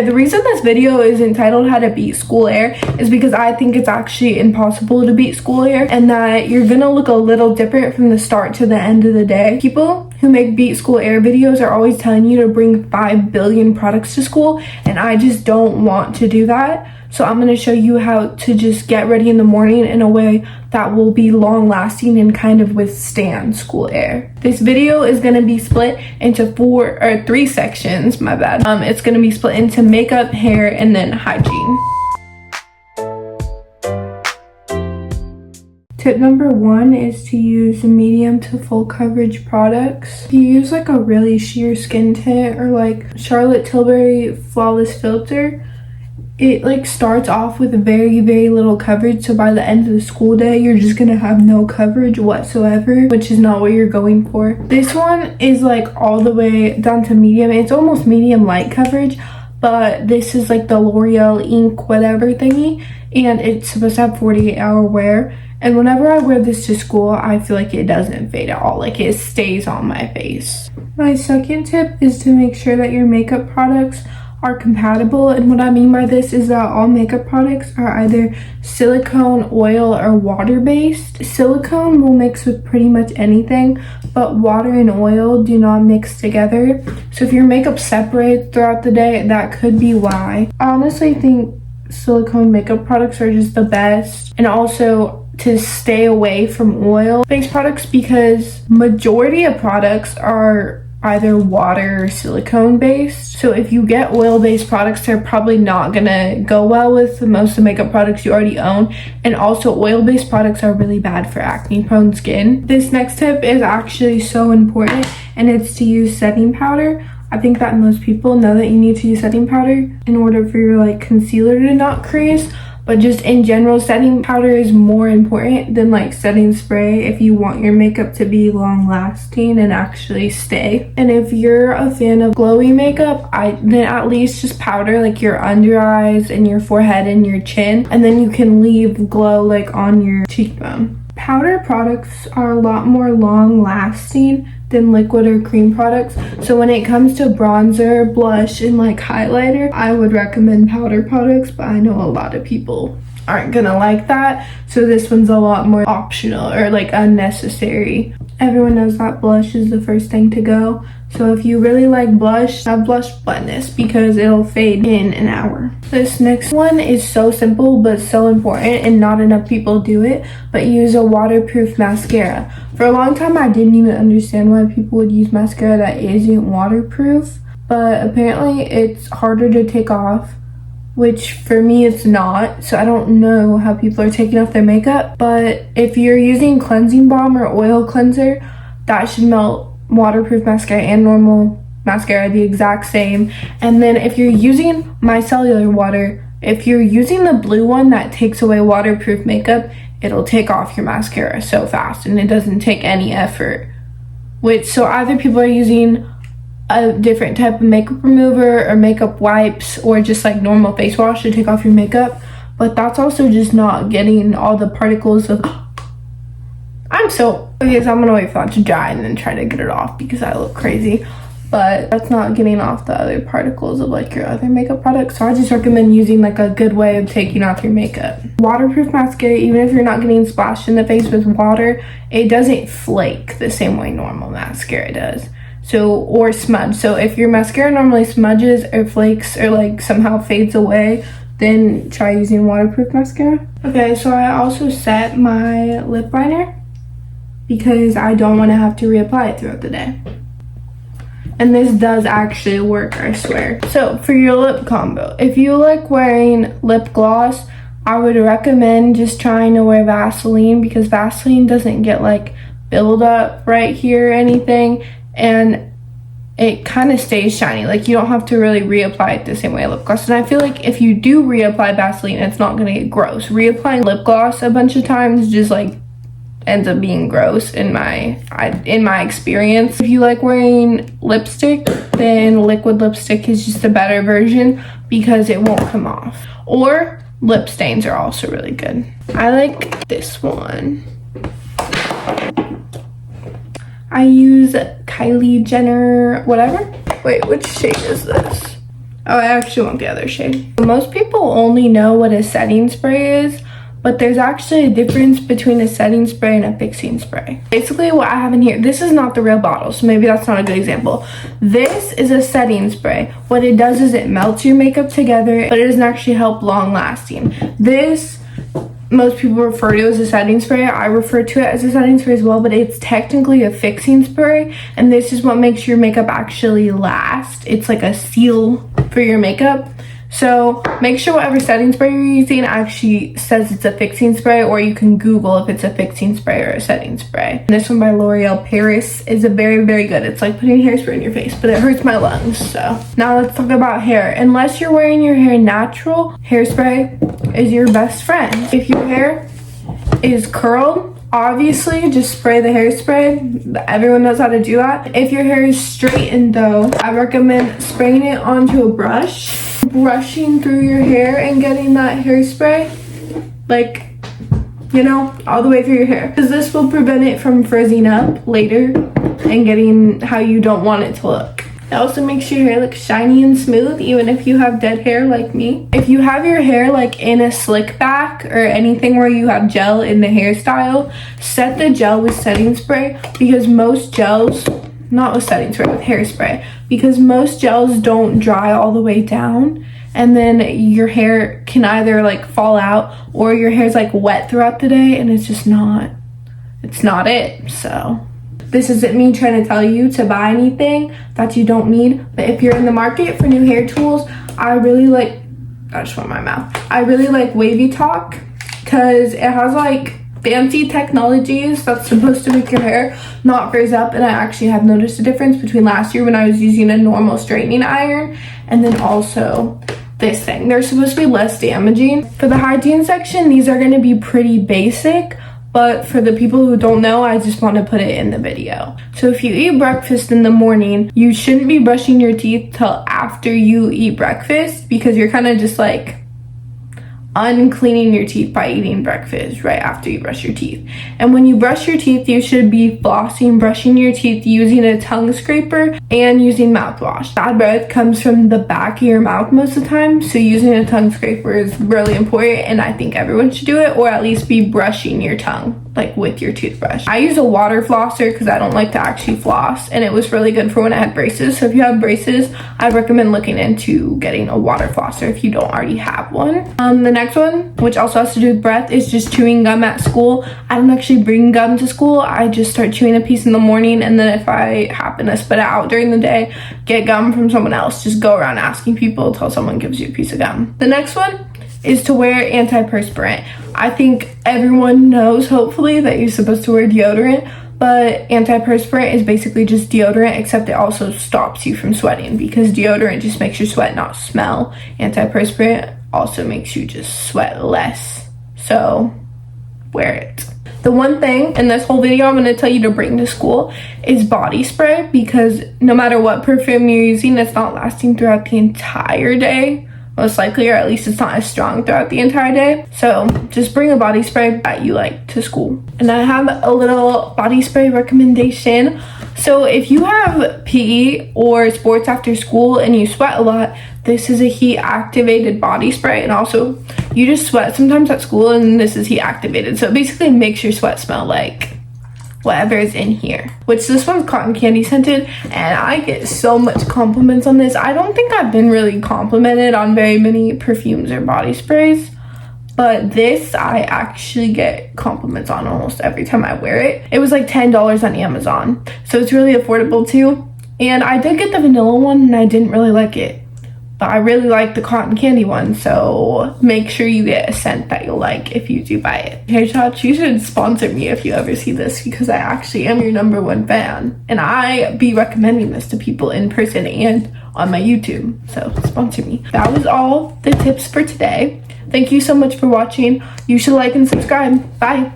The reason this video is entitled How to Beat School Air is because I think it's actually impossible to beat school air, and that you're gonna look a little different from the start to the end of the day. People who make beat school air videos are always telling you to bring 5 billion products to school, and I just don't want to do that. So I'm going to show you how to just get ready in the morning in a way that will be long lasting and kind of withstand school air. This video is going to be split into 3 sections, my bad. It's going to be split into makeup, hair, and then hygiene. Tip number 1 is to use medium to full coverage products. If you use like a really sheer skin tint or like Charlotte Tilbury Flawless Filter, it like starts off with very little coverage, so by the end of the school day you're just gonna have no coverage whatsoever, which is not what you're going for. This one is like all the way down to medium. It's almost medium light coverage, but this is like the L'Oreal ink whatever thingy, and it's supposed to have 48-hour wear. And whenever I wear this to school, I feel like it doesn't fade at all. Like it stays on my face. My second tip is to make sure that your makeup products are compatible, and what I mean by this is that all makeup products are either silicone, oil, or water-based. Silicone will mix with pretty much anything, but water and oil do not mix together. So if your makeup separates throughout the day, that could be why. I honestly think silicone makeup products are just the best, and also to stay away from oil-based products because majority of products are either water or silicone based. So if you get oil-based products, they're probably not gonna go well with most of the makeup products you already own. And also oil-based products are really bad for acne prone skin. This next tip is actually so important, and it's to use setting powder. I think that most people know that you need to use setting powder in order for your like concealer to not crease. But just in general, setting powder is more important than like setting spray if you want your makeup to be long lasting and actually stay. And if you're a fan of glowy makeup, then at least just powder like your under eyes and your forehead and your chin, and then you can leave glow like on your cheekbone. Powder products are a lot more long lasting than liquid or cream products. So when it comes to bronzer, blush, and like highlighter, I would recommend powder products, but I know a lot of people aren't gonna like that. So this one's a lot more optional or like unnecessary. Everyone knows that blush is the first thing to go. So if you really like blush, have blush blendness because it'll fade in an hour. This next one is so simple but so important, and not enough people do it, but use a waterproof mascara. For a long time I didn't even understand why people would use mascara that isn't waterproof, but apparently it's harder to take off, which for me it's not. So I don't know how people are taking off their makeup, but if you're using cleansing balm or oil cleanser, that should melt waterproof mascara and normal mascara the exact same. And then if you're using micellar water, if you're using the blue one that takes away waterproof makeup, it'll take off your mascara so fast and it doesn't take any effort. So either people are using a different type of makeup remover or makeup wipes or just like normal face wash to take off your makeup, but that's also just not getting all the particles of okay, so I'm gonna wait for that to dry and then try to get it off because I look crazy, but that's not getting off the other particles of like your other makeup products. So I just recommend using like a good way of taking off your makeup. Waterproof mascara, even if you're not getting splashed in the face with water, it doesn't flake the same way normal mascara does. Or smudge. So if your mascara normally smudges or flakes or like somehow fades away, then try using waterproof mascara. Okay, so I also set my lip liner because I don't want to have to reapply it throughout the day. And this does actually work, I swear. So for your lip combo, if you like wearing lip gloss, I would recommend just trying to wear Vaseline because Vaseline doesn't get like build up right here or anything, and it kind of stays shiny. Like you don't have to really reapply it the same way lip gloss. And I feel like if you do reapply Vaseline, it's not gonna get gross. Reapplying lip gloss a bunch of times just like ends up being gross in my experience. If you like wearing lipstick, then liquid lipstick is just a better version because it won't come off. Or lip stains are also really good. I like this one. I use Kylie Jenner whatever. Wait, which shade is this? Oh, I actually want the other shade. Most people only know what a setting spray is, but there's actually a difference between a setting spray and a fixing spray. Basically what I have in here, this is not the real bottle, so maybe that's not a good example. This is a setting spray. What it does is it melts your makeup together, but it doesn't actually help long lasting. This, most people refer to as a setting spray. I refer to it as a setting spray as well, but it's technically a fixing spray, and this is what makes your makeup actually last. It's like a seal for your makeup. So make sure whatever setting spray you're using actually says it's a fixing spray, or you can Google if it's a fixing spray or a setting spray. And this one by L'Oreal Paris is a very, very good. It's like putting hairspray in your face, but it hurts my lungs. So now let's talk about hair. Unless you're wearing your hair natural, hairspray is your best friend. If your hair is curled, obviously just spray the hairspray. Everyone knows how to do that. If your hair is straightened though, I recommend spraying it onto a brush, brushing through your hair and getting that hairspray, like, you know, all the way through your hair, because this will prevent it from frizzing up later and getting how you don't want it to look. It also makes your hair look shiny and smooth, even if you have dead hair like me. If you have your hair like in a slick back or anything where you have gel in the hairstyle, set the gel with setting spray, because most gels, not with setting spray, with hairspray, because most gels don't dry all the way down, and then your hair can either like fall out or your hair's like wet throughout the day, and it's just not, it's not it. So this isn't me trying to tell you to buy anything that you don't need, but if you're in the market for new hair tools, I really like, I just want my mouth. I really like Wavy Talk, because it has like fancy technologies that's supposed to make your hair not frizz up, and I actually have noticed a difference between last year when I was using a normal straightening iron and then also this thing. They're supposed to be less damaging. For the hygiene section, these are going to be pretty basic, but for the people who don't know, I just want to put it in the video. So if you eat breakfast in the morning, you shouldn't be brushing your teeth till after you eat breakfast, because you're kind of just like uncleaning your teeth by eating breakfast right after you brush your teeth. And when you brush your teeth, you should be flossing, brushing your teeth using a tongue scraper and using mouthwash. Bad breath comes from the back of your mouth most of the time, so using a tongue scraper is really important, and I think everyone should do it, or at least be brushing your tongue like with your toothbrush. I use a water flosser because I don't like to actually floss, and it was really good for when I had braces. So if you have braces, I recommend looking into getting a water flosser if you don't already have one. The next one, which also has to do with breath, is just chewing gum at school. I don't actually bring gum to school. I just start chewing a piece in the morning, and then if I happen to spit it out during the day, get gum from someone else. Just go around asking people until someone gives you a piece of gum. The next one is to wear antiperspirant. I think everyone knows, hopefully, that you're supposed to wear deodorant, but antiperspirant is basically just deodorant, except it also stops you from sweating, because deodorant just makes your sweat not smell. Antiperspirant also makes you just sweat less. So wear it. The one thing in this whole video I'm going to tell you to bring to school is body spray, because no matter what perfume you're using, it's not lasting throughout the entire day, most likely, or at least it's not as strong throughout the entire day. So just bring a body spray that you like to school. And I have a little body spray recommendation. So if you have PE or sports after school and you sweat a lot, this is a heat activated body spray. And also you just sweat sometimes at school, and this is heat activated, so it basically makes your sweat smell like whatever is in here, which this one's cotton candy scented, and I get so much compliments on this. I don't think I've been really complimented on very many perfumes or body sprays, but this I actually get compliments on almost every time I wear it. It was like $10 on Amazon, so it's really affordable too. And I did get the vanilla one, and I didn't really like it, but I really like the cotton candy one, so make sure you get a scent that you'll like if you do buy it. Hair Shots, you should sponsor me if you ever see this, because I actually am your #1 fan, and I be recommending this to people in person and on my YouTube, so sponsor me. That was all the tips for today. Thank you so much for watching. You should like and subscribe. Bye.